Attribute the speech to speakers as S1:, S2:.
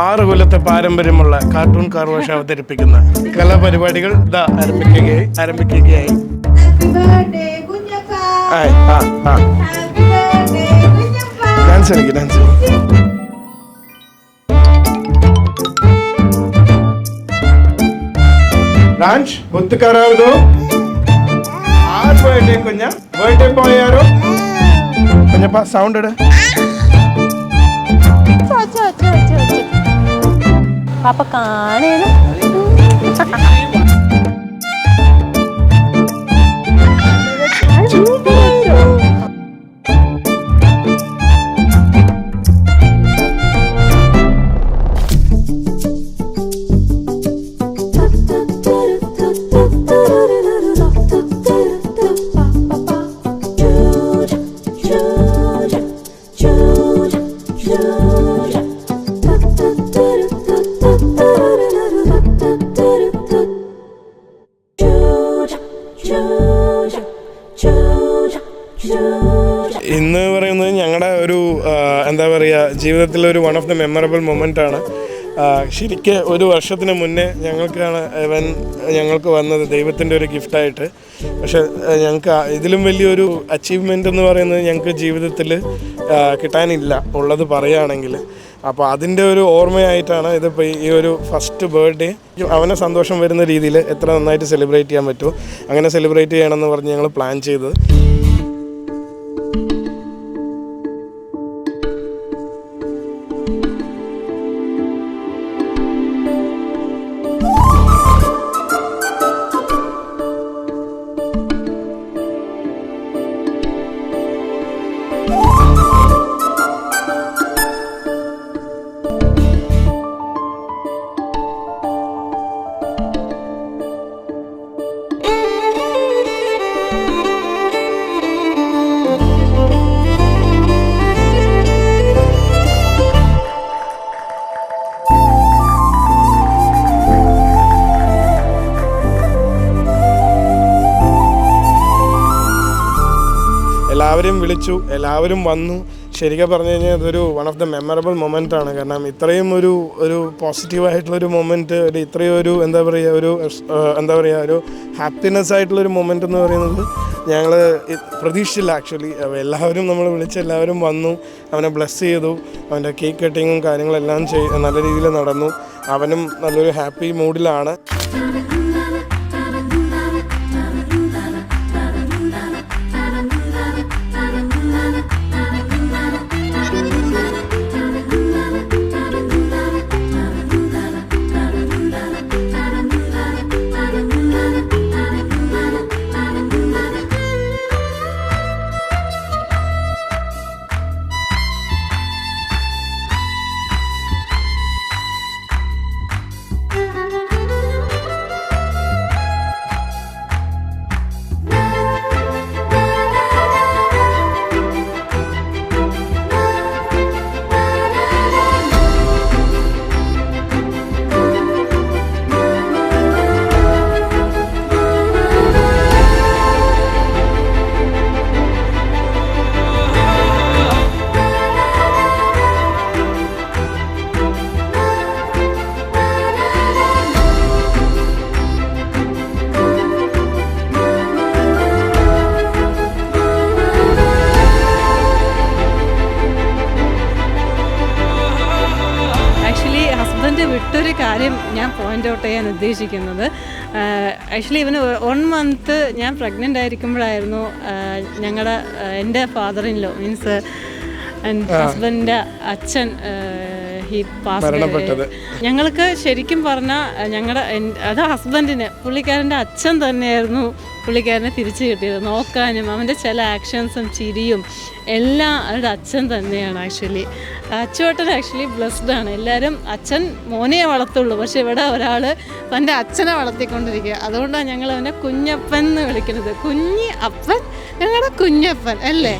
S1: 6 കൊല്ലത്തെ പാരമ്പര്യമുള്ള cartoon car wash അവതരിപ്പിക്കുന്ന കലാപരിപാടികൾ ഇതാ ആരംഭിക്കുകയായി. ഡാൻസ് డాన్స్ ఒత్తుకరాదు ఆర్ బర్త్డే కొంచెం బర్త్డే బాయ్ యారు కొంచెం సౌండ్
S2: పాప కానేను
S1: ഇന്ന് പറയുന്നത് ഞങ്ങളുടെ ഒരു എന്താ പറയുക ജീവിതത്തിലൊരു വൺ ഓഫ് ദ മെമ്മറബിൾ മൊമെൻ്റാണ്. ശരിക്കും ഒരു വർഷത്തിന് മുന്നേ ഞങ്ങൾക്ക് വന്നത് ദൈവത്തിൻ്റെ ഒരു ഗിഫ്റ്റായിട്ട്. പക്ഷെ ഞങ്ങൾക്ക് ഇതിലും വലിയൊരു അച്ചീവ്മെൻ്റ് എന്ന് പറയുന്നത് ഞങ്ങൾക്ക് ജീവിതത്തിൽ കിട്ടാനില്ല ഉള്ളത് പറയുകയാണെങ്കിൽ. അപ്പോൾ അതിൻ്റെ ഒരു ഓർമ്മയായിട്ടാണ് ഇതിപ്പോൾ ഈ ഒരു ഫസ്റ്റ് ബർത്ത്ഡേ അവനെ സന്തോഷം വരുന്ന രീതിയിൽ എത്ര നന്നായിട്ട് സെലിബ്രേറ്റ് ചെയ്യാൻ പറ്റുമോ അങ്ങനെ സെലിബ്രേറ്റ് ചെയ്യണമെന്ന് പറഞ്ഞ് ഞങ്ങൾ പ്ലാൻ ചെയ്തത്. എല്ലാവരും വിളിച്ചു, എല്ലാവരും വന്നു. ശരിക്കും പറഞ്ഞു കഴിഞ്ഞാൽ ഇതൊരു one of the memorable moment ആണ്. കാരണം ഇത്രയും ഒരു പോസിറ്റീവായിട്ടുള്ളൊരു മൊമെൻറ്റ്, ഇത്രയും ഒരു എന്താ പറയുക ഒരു ഹാപ്പിനെസ് ആയിട്ടുള്ളൊരു മൊമെൻ്റ് എന്ന് പറയുന്നത് ഞങ്ങൾ പ്രതീക്ഷിച്ചില്ല ആക്ച്വലി. എല്ലാവരും നമ്മൾ വിളിച്ച് എല്ലാവരും വന്നു, അവനെ ബ്ലെസ് ചെയ്തു. അവൻ്റെ കേക്ക് കട്ടിങ്ങും കാര്യങ്ങളെല്ലാം നല്ല രീതിയിൽ നടന്നു. അവനും നല്ലൊരു ഹാപ്പി മൂഡിലാണ്.
S2: വിട്ടൊരു കാര്യം ഞാൻ പോയിൻ്റ് ഔട്ട് ചെയ്യാൻ ഉദ്ദേശിക്കുന്നത്, ആക്ച്വലി ഇവന് 1 മന്ത് ഞാൻ പ്രഗ്നൻ്റ് ആയിരിക്കുമ്പോഴായിരുന്നു എൻ്റെ ഫാദർ ഇൻ ലോ മീൻസ് ഹസ്ബൻഡിൻ്റെ അച്ഛൻ ഞങ്ങൾക്ക് ശരിക്കും പറഞ്ഞാൽ അത് ഹസ്ബൻഡിന് പുള്ളിക്കാരൻ്റെ അച്ഛൻ തന്നെയായിരുന്നു പുള്ളിക്കാരനെ തിരിച്ചു കിട്ടിയത്. നോക്കാനും അവൻ്റെ ചില ആക്ഷൻസും ചിരിയും എല്ലാം അവരുടെ അച്ഛൻ തന്നെയാണ്. ആക്ച്വലി അച്ചുവേട്ടൻ ആക്ച്വലി ബ്ലെസ്ഡ് ആണ്. എല്ലാവരും അച്ഛൻ മോനെ വളർത്തുള്ളൂ, പക്ഷെ ഇവിടെ ഒരാൾ തൻ്റെ അച്ഛനെ വളർത്തിക്കൊണ്ടിരിക്കുക. അതുകൊണ്ടാണ് ഞങ്ങൾ അവനെ കുഞ്ഞപ്പൻ എന്ന് വിളിക്കുന്നത്. കുഞ്ഞി അപ്പൻ, ഞങ്ങളുടെ കുഞ്ഞപ്പൻ അല്ലേ.